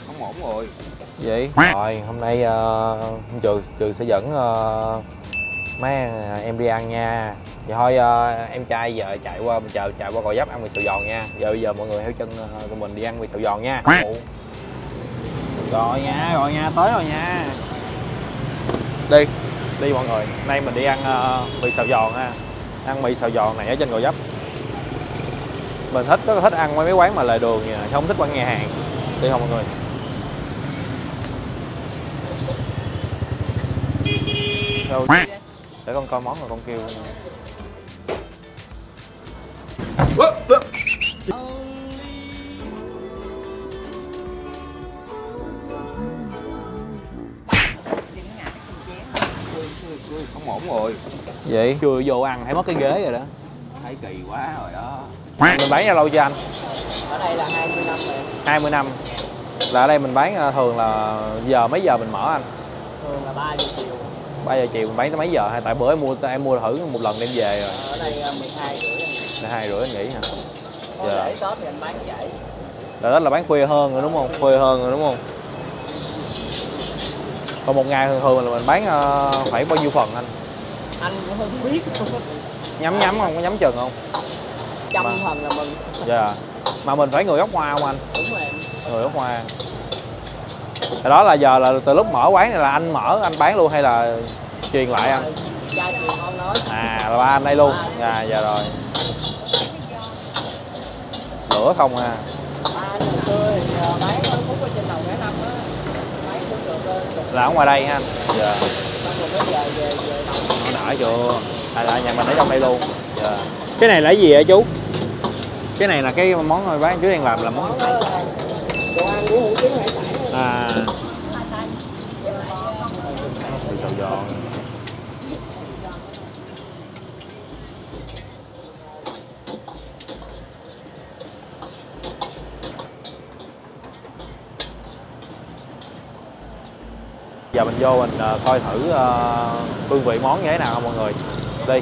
Không ổn rồi. Vậy rồi hôm nay trường sẽ dẫn mấy em đi ăn nha. Vậy thôi em trai giờ chạy qua Gò Vấp ăn mì xào giòn nha. Bây giờ mọi người theo chân tụi mình đi ăn mì xào giòn nha. Rồi nha, tới rồi nha. Đi mọi người. Nay mình đi ăn mì xào giòn ha. Ăn mì xào giòn này ở trên Gò Vấp. Mình rất là thích ăn mấy quán mà lề đường nha, không thích ăn nhà hàng. Đi không mọi người? Đâu để con coi món rồi con kêu. Không ổn rồi. Vậy chưa vô ăn thấy mất cái ghế rồi đó. Thấy kỳ quá rồi đó. Mình bán bao lâu cho anh? Ở đây là 20 năm rồi. 20 năm. Là ở đây mình bán thường là mấy giờ mình mở anh? Thường là 3 giờ chiều. 3 giờ chiều mình bán tới mấy giờ? Hay tại bữa em mua thử một lần đem về rồi. Ở đây 12 rưỡi. 12 rưỡi anh nghỉ hả? Có lễ Tết thì anh bán vậy. Là đó là bán khuya hơn rồi đúng không? Khuya hơn rồi đúng không? Còn một ngày thường là mình bán khoảng bao nhiêu phần anh? Anh cũng không biết. Nhắm không? Có nhắm chừng không? Trăm phần là mừng. Dạ. Mà mình phải người gốc Hoa không anh? Đúng rồi em. Người gốc Hoa. Đó là giờ là từ lúc mở quán này là anh mở anh bán luôn hay là truyền lại anh? Gia truyền con nói. À là ba anh đây luôn. Dạ dạ rồi. Lửa không à? Ba anh hồi xưa thì bán ở Phúc ở trên đầu cái năm á. Bán cũng được. Là ở ngoài đây ha anh? Dạ. Xong rồi bây giờ về đầu. Nó đã chưa? Là nhà mình ở trong đây luôn. Dạ. Cái này là cái gì vậy chú? Cái này là cái món bán chú đang làm là món Đồ ăn của hủ tiếu hải sản. à mì xào giòn. Giờ mình vô mình coi thử hương vị món như thế nào không mọi người. Đi.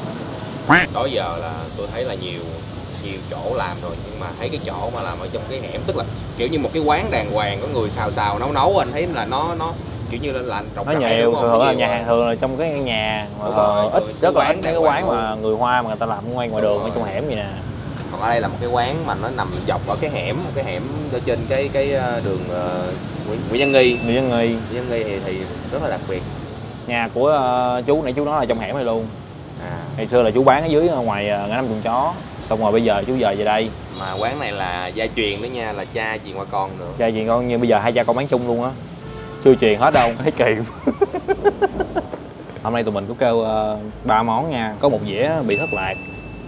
Đó giờ là tôi thấy là nhiều chỗ làm rồi, nhưng mà thấy cái chỗ mà làm ở trong cái hẻm, tức là kiểu như một cái quán đàng hoàng có người xào nấu anh thấy là nó kiểu như là rộng Nó rãi, nhiều, đúng không? thường là nhà hàng thường là trong cái nhà ít rất là ít cái quán mà người Hoa mà người ta làm ngoài đường ở trong hẻm vậy nè. Còn ở đây là một cái quán mà nó nằm dọc ở cái hẻm ở trên cái đường Nguyễn Văn Nghi. Nguyễn Văn Nghi thì rất là đặc biệt. Nhà của chú nãy chú nói là trong hẻm này luôn. Ngày xưa là chú bán ở dưới ngoài ngã năm chuồng chó, xong rồi bây giờ chú về đây. Mà quán này là gia truyền đó nha, là cha truyền qua con nữa. Cha truyền con, như bây giờ hai cha con bán chung luôn á, chưa truyền hết đâu, thấy kỳ. Hôm nay tụi mình có kêu 3 món nha, có một dĩa bị thất lạc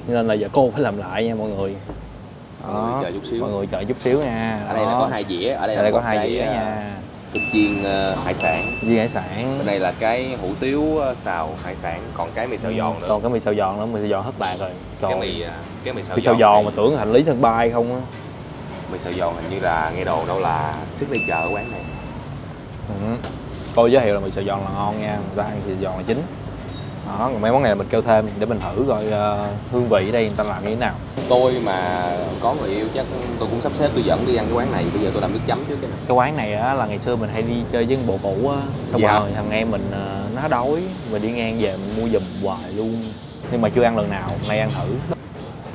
nên là giờ cô phải làm lại nha mọi người. Đó, chờ chút xíu. Mọi người chờ chút xíu nha. Ở đây là có 2 dĩa, ở đây có 2 dĩa nha. Cục chiên hải sản. Chiên hải sản. Bên đây là cái hủ tiếu xào hải sản, còn cái mì xào giòn nữa. Còn cái mì xào giòn nữa, mì xào giòn thất lạc rồi. Còn cái mì xào giòn mà tưởng hành lý sân bay không á. Mì xào giòn hình như là nghe đồn đâu là signature ở quán này. Cô giới thiệu là mì xào giòn là ngon nha, người ta ăn mì xào giòn là chính. Đó, còn mấy món này là mình kêu thêm để mình thử coi hương vị ở đây người ta làm như thế nào. Tôi mà có người yêu chắc tôi cũng sắp xếp tôi dẫn đi ăn cái quán này. Bây giờ tôi làm nước chấm trước cái này. Cái quán này á, là ngày xưa mình hay đi chơi với bộ cũ á, xong rồi thằng em mình nó đói, mình đi ngang về mình mua giùm hoài luôn. Nhưng mà chưa ăn lần nào, nay ăn thử.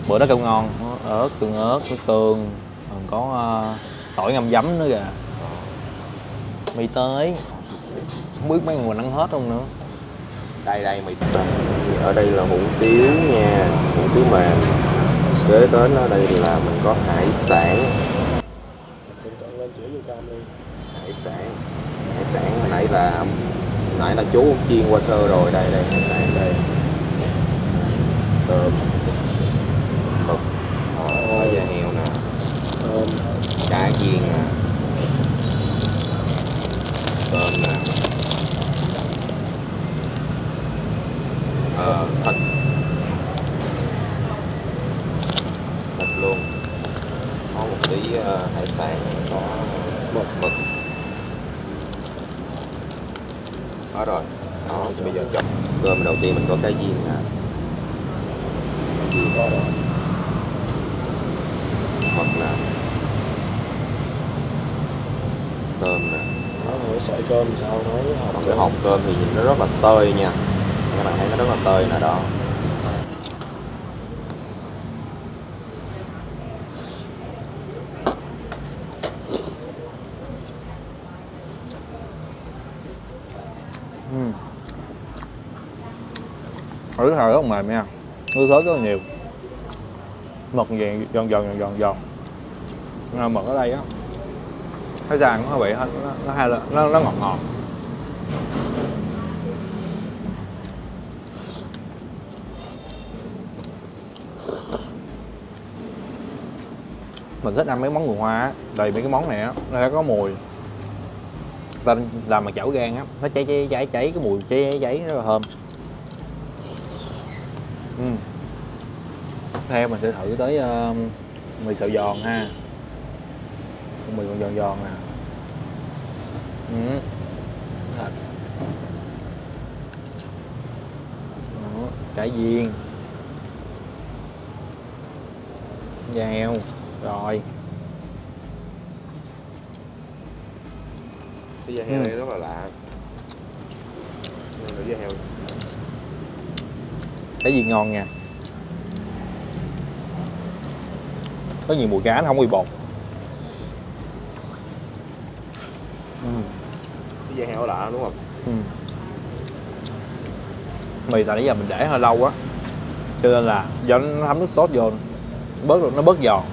Bữa đó kêu ngon, ớt, tương ớt, nước tương, còn có tỏi ngâm giấm nữa kìa. Mì tới, không biết mấy người ăn hết không nữa. Đây mì xào. Ở đây là hủ tiếu nha, hủ tiếu mềm. Kế đến ở đây là mình có hải sản. Hải sản hồi nãy là chú chiên qua sơ rồi. Đây hải sản đây. Tôm, mực, da heo nè, cá chiên nè, tôm nè, thịt luôn, có một tí hải sản, có mực. Đó rồi. Đó, bây giờ chọn cơm đầu tiên mình có cá viên nè. cơm sao nói Còn cái hộp cơm thì nhìn nó rất là tơi nha, các bạn thấy nó rất là tơi nè đó. Ở thời rất mềm nha, nước sốt rất là nhiều, mực gì giòn giòn. Mực ở đây á, cái rang nó vị nó ngọt. Mình thích ăn mấy món người Hoa á, tại mấy cái món này á nó sẽ có mùi, ta làm bằng chảo gan á, nó cháy cái mùi cháy rất là thơm. Theo mình sẽ thử tới mì xào giòn ha, mì còn giòn nè. Thịt. Đó, cải viên, da heo rồi. Cái da heo đây rất là lạ. Thử da heo. Cái gì ngon nha. Có nhiều mùi cá, nó không bị bột. Cái da heo lạ đúng không? Mì tại nãy giờ mình để hơi lâu quá, cho nên là do nó thấm nước sốt vô, nó bớt giòn.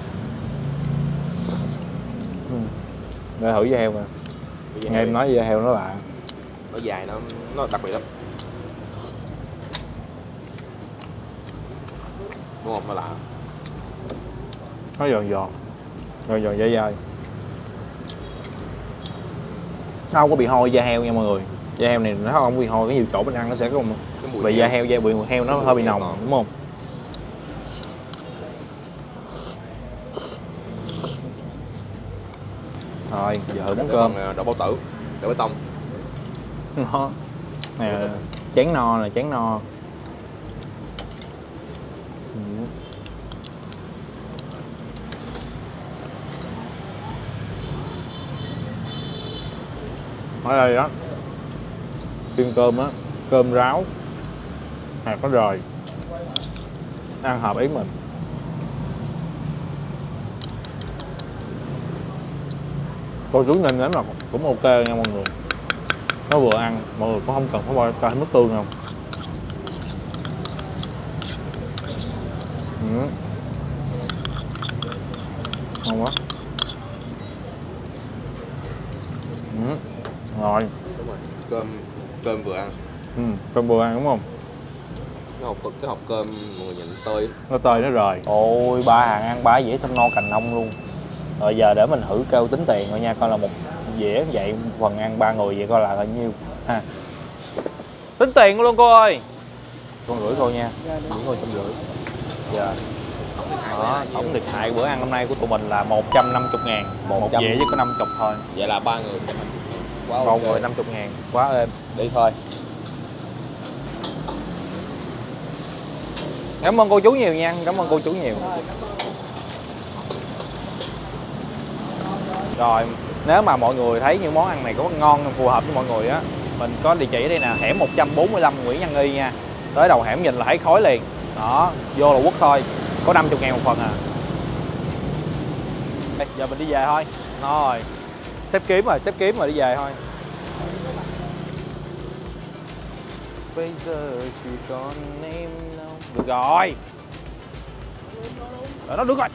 Để thử da heo nè. Nghe em nói da heo nó lạ. Nó dài, nó đặc biệt lắm. Đúng không? Nó lạ. Nó giòn dai. Nó không có bị hôi da heo nha mọi người. Da heo này nó không bị hôi, có nhiều chỗ mình ăn nó sẽ có một vị da heo, mùi heo nó hơi bị nồng, đúng không? Rồi, giờ thử món cơm. Đậu bao tử, đậu bê tông. Nó nè, chén no. Ở đây đó, kim cơm á, cơm ráo, hạt nó rời, ăn hợp ý mình. Cô chú nên nếm là cũng ok nha mọi người. Nó vừa ăn, mọi người cũng không cần phải cho thêm nước tương không. Ngon quá. Rồi. Đúng rồi. Cơm vừa ăn. Cơm vừa ăn đúng không? Cái hộp cơm mọi người nhìn tơi. Nó tơi nó rời. Ôi, ba hàng ăn ba dĩa xong no cành ông luôn. Rồi giờ để mình thử kêu tính tiền rồi nha, coi là một dĩa vậy phần ăn 3 người vậy coi là bao nhiêu ha. Tính tiền luôn cô ơi. 150 cô nha. Những ngôi 150. Dạ. Đó, tổng thiệt hại bữa ăn hôm nay của tụi mình là 150.000. Một dĩa chỉ có 50 thôi. Vậy là 3 người. Wow, một người 50.000, quá êm. Đi thôi. Cảm ơn cô chú nhiều nha, cảm ơn cô chú nhiều. Rồi, nếu mà mọi người thấy những món ăn này có ngon, phù hợp với mọi người á, mình có địa chỉ ở đây nè, hẻm 145 Nguyễn Văn Nghi nha. Tới đầu hẻm nhìn là thấy khói liền. Đó, vô là quất thôi, có 50.000 một phần à. Giờ mình đi về thôi. Rồi, xếp kiếm rồi đi về thôi. Bây giờ chỉ còn em đâu. Được rồi. Nó được rồi.